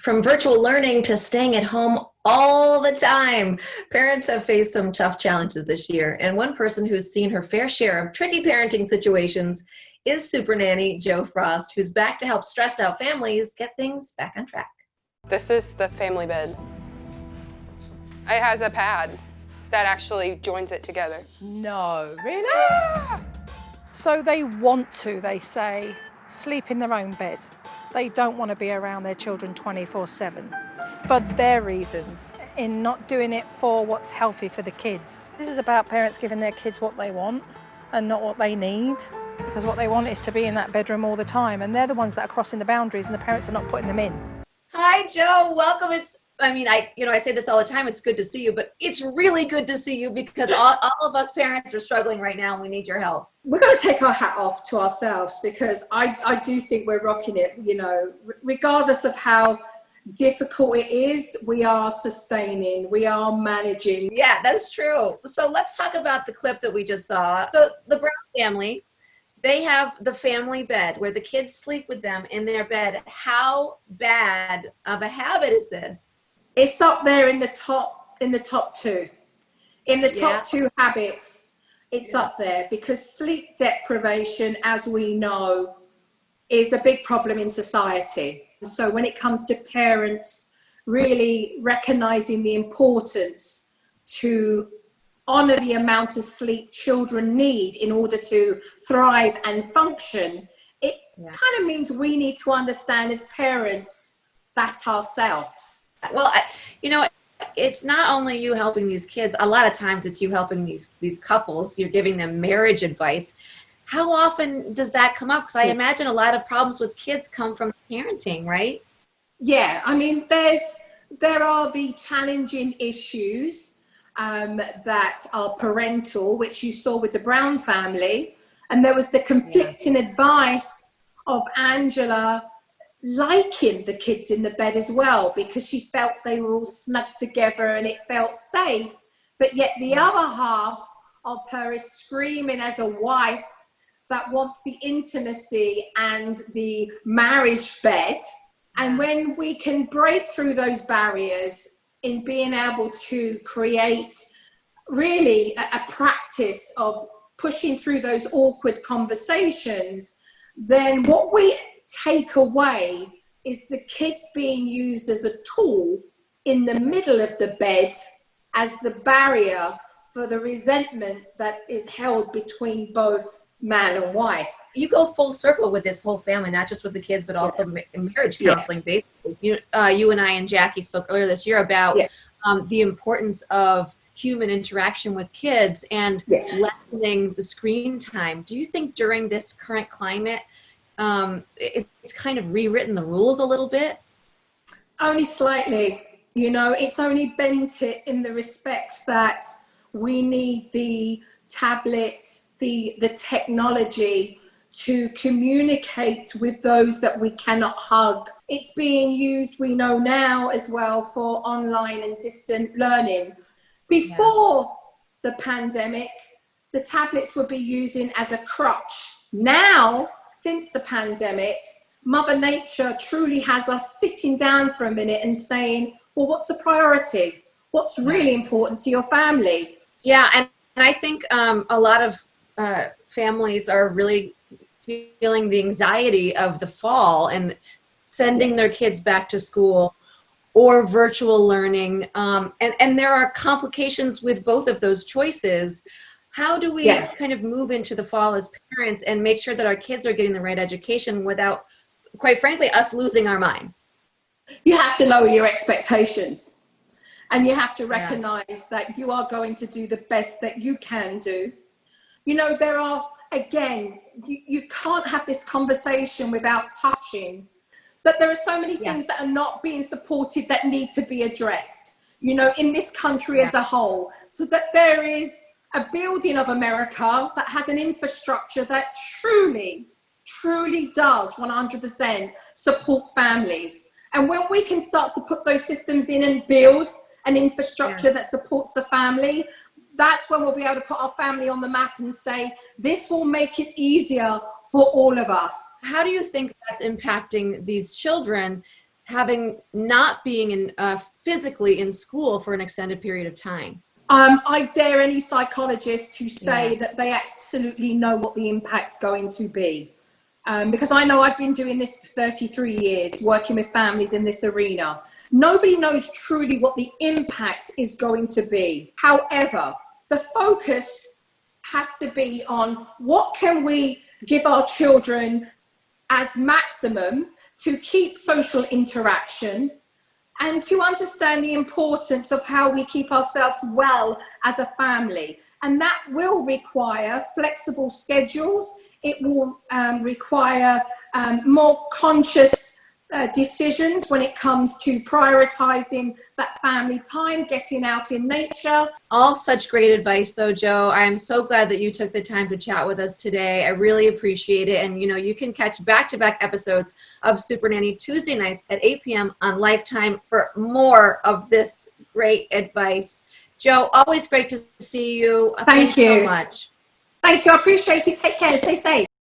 From virtual learning to staying at home all the time, parents have faced some tough challenges this year. And one person who's seen her fair share of tricky parenting situations is Supernanny Jo Frost, who's back to help stressed out families get things back on track. This is the family bed. It has a pad that actually joins it together. No, really? So they say, sleep in their own bed. They don't want to be around their children 24/7 for their reasons, in not doing it for what's healthy for the kids. This is about parents giving their kids what they want and not what they need, because what they want is to be in that bedroom all the time, and they're the ones that are crossing the boundaries and the parents are not putting them in. Hi, Jo. Welcome. I say this all the time. It's good to see you, but it's really good to see you because all of us parents are struggling right now and we need your help. We're going to take our hat off to ourselves because I do think we're rocking it, regardless of how difficult it is, we are sustaining, we are managing. Yeah, that's true. So let's talk about the clip that we just saw. So the Brown family, they have the family bed where the kids sleep with them in their bed. How bad of a habit is this? It's up there in the top two. In the top two habits, it's up there because sleep deprivation, as we know, is a big problem in society. So when it comes to parents really recognizing the importance to honor the amount of sleep children need in order to thrive and function, it kind of means we need to understand as parents that ourselves. Well, it's not only you helping these kids. A lot of times it's you helping these couples. You're giving them marriage advice. How often does that come up? Because I imagine a lot of problems with kids come from parenting, right? Yeah, I mean, there are the challenging issues that are parental, which you saw with the Brown family. And there was the conflicting advice of Angela liking the kids in the bed as well, because she felt they were all snug together and it felt safe. But yet the other half of her is screaming as a wife that wants the intimacy and the marriage bed. And when we can break through those barriers in being able to create really a practice of pushing through those awkward conversations, then what we take away is the kids being used as a tool in the middle of the bed as the barrier for the resentment that is held between both man and wife. You go full circle with this whole family, not just with the kids, but also marriage counseling. Basically, you and I and Jackie spoke earlier this year about the importance of human interaction with kids and lessening the screen time. Do you think during this current climate, it's kind of rewritten the rules a little bit? Only slightly. It's only bent it in the respects that we need the tablets, the technology to communicate with those that we cannot hug. It's being used, we know now, as well for online and distant learning. Before the pandemic, the tablets would be using as a crutch. Now, since the pandemic, Mother Nature truly has us sitting down for a minute and saying, well, what's the priority? What's really important to your family? Yeah, and I think a lot of families are really feeling the anxiety of the fall and sending their kids back to school or virtual learning. And there are complications with both of those choices. How do we kind of move into the fall as parents and make sure that our kids are getting the right education without, quite frankly, us losing our minds? You have to lower your expectations and you have to recognize that you are going to do the best that you can do. There are, again, you can't have this conversation without touching that there are so many things that are not being supported that need to be addressed, in this country as a whole, so that there is a building of America that has an infrastructure that truly does 100% support families. And when we can start to put those systems in and build an infrastructure that supports the family, that's when we'll be able to put our family on the map and say, this will make it easier for all of us. How do you think that's impacting these children having not being in physically in school for an extended period of time? I dare any psychologist to say that they absolutely know what the impact's going to be. Because I know I've been doing this for 33 years, working with families in this arena. Nobody knows truly what the impact is going to be. However, the focus has to be on what can we give our children as maximum to keep social interaction, and to understand the importance of how we keep ourselves well as a family. And that will require flexible schedules. It will require more conscious decisions when it comes to prioritizing that family time, getting out in nature. All such great advice though, Joe. I'm so glad that you took the time to chat with us today. I really appreciate it. And you can catch back-to-back episodes of Supernanny Tuesday nights at 8 p.m. on Lifetime for more of this great advice. Joe, always great to see you. Thank you so much. Thank you. I appreciate it. Take care. Stay safe.